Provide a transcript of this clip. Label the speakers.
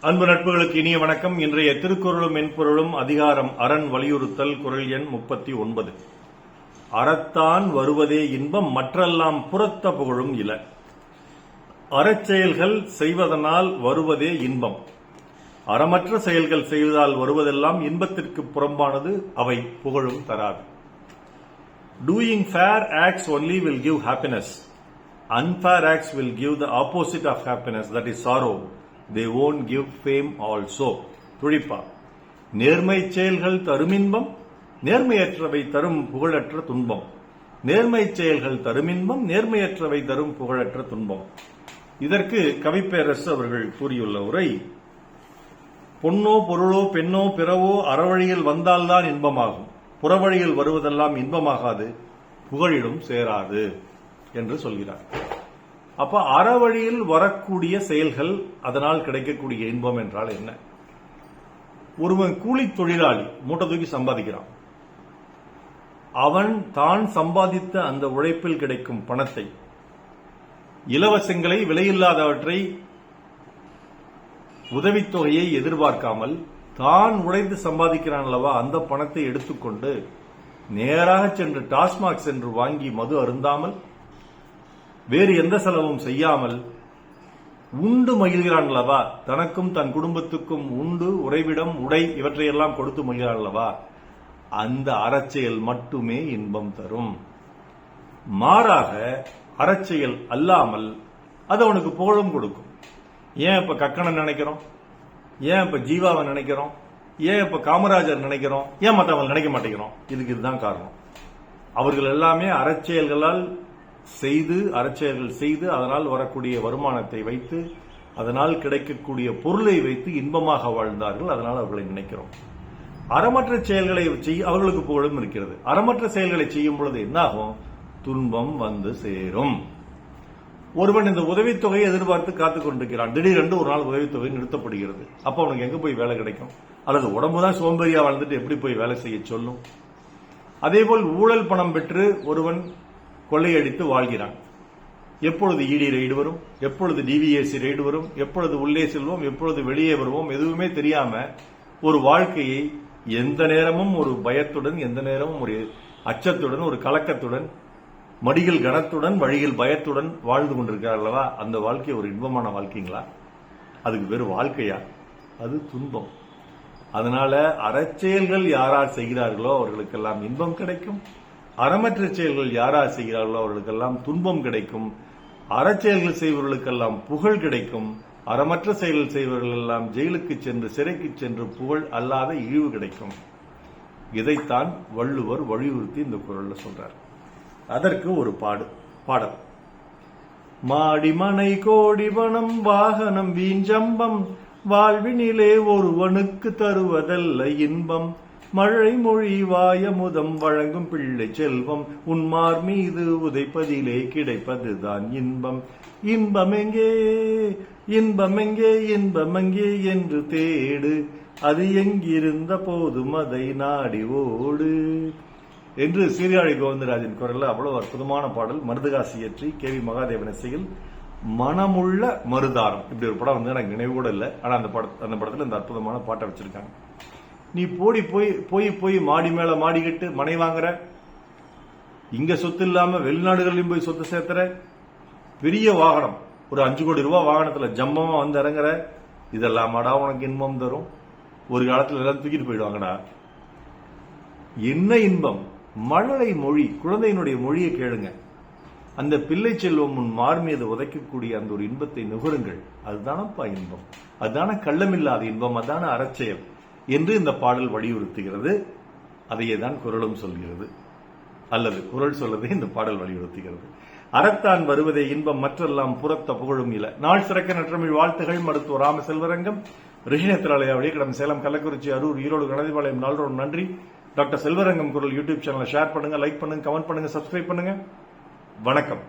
Speaker 1: அன்பு நட்புகளுக்கு இனிய வணக்கம். இன்றைய திருக்குறளும் மென்பொருளும் அதிகாரம் அரண் வலியுறுத்தல் குறள் எண் 39. அறத்தான் வருவதே இன்பம் மற்றெல்லாம் புறத்த புகழும் இல. அறச்செயல்கள் செய்வதனால் வருவதே இன்பம். அறமற்ற செயல்கள் செய்வதால் வருவதெல்லாம் இன்பத்திற்கு புறம்பானது, அவை புகழும் தராது. Doing fair acts only will give happiness. Unfair acts will give the opposite of happiness, that is sorrow. They won't give fame also. துழிப்பா. நேர்மை செயல்கள் தரும் இன்பம், நேர்மையற்றவை தரும் புகழற்ற துன்பம். நேர்மை செயல்கள் தரும் இன்பம், நேர்மையற்றவை தரும் புகழற்ற துன்பம். இதற்கு கவிப்பேரரசு அவர்கள் கூறியுள்ள உரை, பொன்னோ பொருளோ பெண்ணோ பிறவோ அறவழியில் வந்தால்தான் இன்பமாகும், புறவழியில் வருவதெல்லாம் இன்பமாகாது, புகழிலும் சேராது என்று சொல்கிறார். அப்ப அறவழியில் வரக்கூடிய செயல்கள், அதனால் கிடைக்கக்கூடிய இன்பம் என்றால் என்ன? ஒருவன் கூலி தொழிலாளி மூட்டை தூக்கி சம்பாதிக்கிறான். அவன் தான் சம்பாதித்த அந்த உழைப்பில் கிடைக்கும் பணத்தை, இலவசங்களை, விலையில்லாதவற்றை, உதவித்தொகையை எதிர்பார்க்காமல் தான் உழைத்து சம்பாதிக்கிறான் அல்லவா, அந்த பணத்தை எடுத்துக்கொண்டு நேராக சென்று டாஸ்மாக் சென்று வாங்கி மது அருந்தாமல், வேறு எந்த செலவும் செய்யாமல் உண்டு மகிழ்கிறான் அல்லவா, தனக்கும் தன் குடும்பத்துக்கும் உண்டு, உறைவிடம், உடை இவற்றையெல்லாம் கொடுத்து மகிழ்கிறான் அல்லவா, அந்த அறச்செயல் மட்டுமே இன்பம் தரும். மாறாக அறச்செயல் அல்லாமல் அது அவனுக்கு புகழும் கொடுக்கும். ஏன் இப்ப கக்கணன் நினைக்கிறோம், ஏன் இப்ப ஜீவாவை நினைக்கிறோம், ஏன் இப்ப காமராஜர் நினைக்கிறோம், ஏன் மற்றவங்க நினைக்க மாட்டேங்கிறோம்? இதுக்கு இதுதான் காரணம். அவர்கள் எல்லாமே அறச்செயல்களால் அறச்செயல்கள் செய்து அதனால் வரக்கூடிய வருமானத்தை வைத்து, அதனால் கிடைக்கக்கூடிய பொருளை வைத்து இன்பமாக வாழ்ந்தார்கள். அதனால் அவர்களை நினைக்கிறோம். அறமற்ற செயல்களை அவர்களுக்கு புகழும் இருக்கிறது. அறமற்ற செயல்களை செய்யும் பொழுது என்னாகும்? துன்பம் வந்து சேரும். ஒருவன் இந்த உதவித்தொகையை எதிர்பார்த்து காத்துக் கொண்டிருக்கிறான். திடீரென்று ஒரு நாள் உதவித்தொகை நிறுத்தப்படுகிறது. அப்ப அவனுக்கு எங்க போய் வேலை கிடைக்கும்? அல்லது உடம்புதான் சோம்பேறியா வாழ்ந்துட்டு எப்படி போய் வேலை செய்ய சொல்லும்? அதேபோல் ஊழல் பணம் பெற்று ஒருவன் கொள்ளையடித்து வாழ்கிறான். எப்பொழுது இடி ரெய்டு வரும், எப்பொழுது டிவிஎஸ்சி ரெய்டு வரும், எப்பொழுது உள்ளே செல்வோம், எப்பொழுது வெளியே வருவோம், எதுவுமே தெரியாம ஒரு வாழ்க்கையை எந்த நேரமும் ஒரு பயத்துடன், எந்த நேரமும் ஒரு அச்சத்துடன், ஒரு கலக்கத்துடன், மடியில் கனத்துடன், வழியில் பயத்துடன் வாழ்ந்து கொண்டிருக்கிறார் அல்லவா, அந்த வாழ்க்கை ஒரு இன்பமான வாழ்க்கைங்களா? அதுக்கு பேரு வாழ்க்கையா? அது துன்பம். அதனால அறச்செயல்கள் யாரார் செய்கிறார்களோ அவர்களுக்கெல்லாம் இன்பம் கிடைக்கும். அறமற்ற செயல்கள் யாரார் செய்கிறார்களோ அவர்களுக்கெல்லாம் துன்பம் கிடைக்கும். அறச்செயல்கள் செய்பவர்களுக்கெல்லாம் புகழ் கிடைக்கும். அறமற்ற செயல்கள் செய்பவர்கள் எல்லாம் ஜெயிலுக்கு சென்று, சிறைக்கு சென்று புகழ் அல்லாத இழிவு கிடைக்கும். இதைத்தான் வள்ளுவர் வலியுறுத்தி இந்த குறள்ல சொல்றார். அதற்கு ஒரு பாடல். மாடிமனை கோடி பணம் வாகனம் வீஞ்சம்பம், வாழ்வினிலே ஒருவனுக்கு தருவதல்ல இன்பம், மழை மொழி வாயமுதம் வழங்கும் பிள்ளை செல்வம், உன்மார் மீது உதைப்பதிலே கிடைப்பதுதான் இன்பம். இன்பமெங்கே இன்பமெங்கே இன்பமெங்கே என்று தேடு, அது எங்கிருந்த போதும் அதை நாடி ஓடு என்று சீர்காழி கோவிந்தராஜன் குரல்ல அவ்வளவு அற்புதமான பாடல். மருதகாசி இயற்றி கே.வி. மகாதேவன் இசையில் மனமுள்ள மருதாரம். இப்படி ஒரு படம் வந்து எனக்கு நினைவு கூட இல்லை. ஆனா அந்த படத்துல இந்த அற்புதமான பாட்டை வச்சிருக்காங்க. நீ போய் மாடி மேல மாடிக்கிட்டு மனை வாங்குற, இங்க சொத்து இல்லாம வெளிநாடுகளிலும் போய் சொத்து சேர்த்துற, பெரிய வாகனம், ஒரு 5 கோடி ரூபாய் வாகனத்துல ஜம்பமா வந்து இறங்குற, இதெல்லாமாடா உனக்கு இன்பம் தரும்? ஒரு காலத்துல எல்லாம் தூக்கிட்டு போயிடுவாங்கடா. என்ன இன்பம்? மழலை மொழி, குழந்தையினுடைய மொழியை கேளுங்க. அந்த பிள்ளை செல்வம் உன் மார் மீது உதைக்கக்கூடிய அந்த ஒரு இன்பத்தை நுகருங்கள். அதுதானப்பா இன்பம், அதுதான கள்ளமில்லாத இன்பம், அதான அறச்செயல் என்று இந்த பாடல் வலியுறுத்துகிறது. அதையே தான் குறளும் சொல்கிறது, அல்லது குறள் சொல்லதை இந்த பாடல் வலியுறுத்துகிறது. அறத்தான் வருவதே இன்பம் மற்றெல்லாம் புறத்த புகழும் இல. நாள் சிறக்க நற்றமிழ் வாழ்த்துகள். மருத்துவர் ராம செல்வரங்கம், ரிஷிநேத்திராலயா வழிகடம், சேலம், கள்ளக்குறிச்சி, அரூர், ஈரோடு, கணதிபாளையம். நாளோடு நன்றி. டாக்டர் செல்வரங்கம் குரல் யூடியூப் சேனலை ஷேர் பண்ணுங்க, லைக் பண்ணுங்க, கமெண்ட் பண்ணுங்க, சப்ஸ்கிரைப் பண்ணுங்க. வணக்கம்.